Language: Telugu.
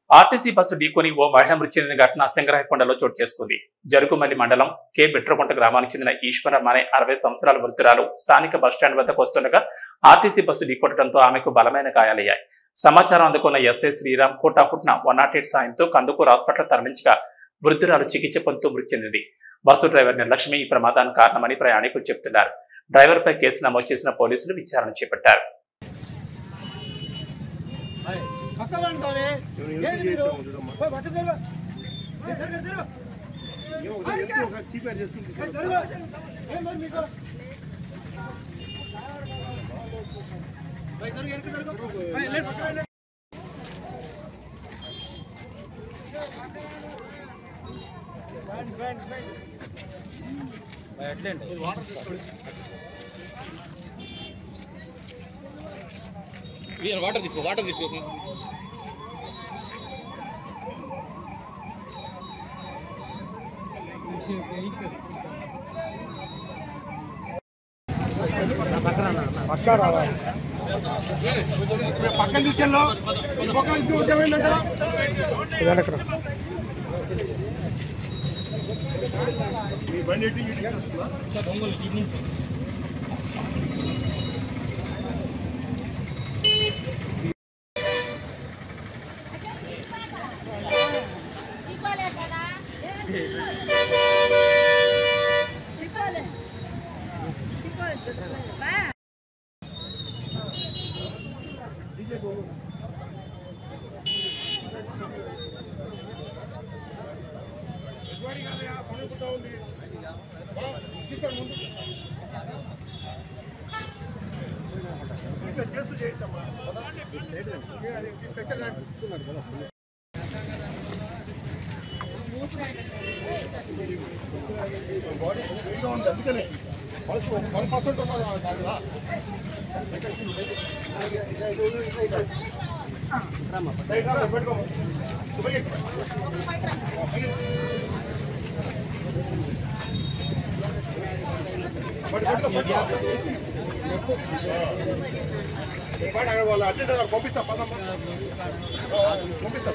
ఆర్టీసీ బస్సు ఢీకొని ఓ మహిళ మృతి చెందిన ఘటన సింగరాయకొండలో చోటు చేసుకుంది. జరుగుమల్లి మండలం కె బెట్రకుంట గ్రామానికి చెందిన ఈశ్వరమ్మ అనే 60 సంవత్సరాల వృద్ధురాలు స్థానిక బస్టాండ్ వద్దకు వస్తుండగా ఆర్టీసీ బస్సు ఢీకొట్టడంతో ఆమెకు బలమైన గాయాలయ్యాయి. సమాచారం అందుకున్న ఎస్ఐ శ్రీరామ్ హుటాహుటిన 108 సాయంతో కందుకూరు హాస్పిటల్ తరలించగా వృద్ధురాలు చికిత్స పొందుతూ మృతి చెందింది. బస్సు డ్రైవర్ నిర్లక్ష్యమే ఈ ప్రమాదానికి కారణమని ప్రయాణికులు చెబుతున్నారు. డ్రైవర్పై కేసు నమోదు చేసిన పోలీసులు విచారణ చేపట్టారు. వాటర్ తీసుకో పక్కన తీసుకెళ్ళి చేస్తూ చేయొచ్చమ్మా. బాడీ ఉంది, అందుకనే 1% ఉన్నది కదా. వాళ్ళు అటెండర్ పంపిస్తా పంపిస్తా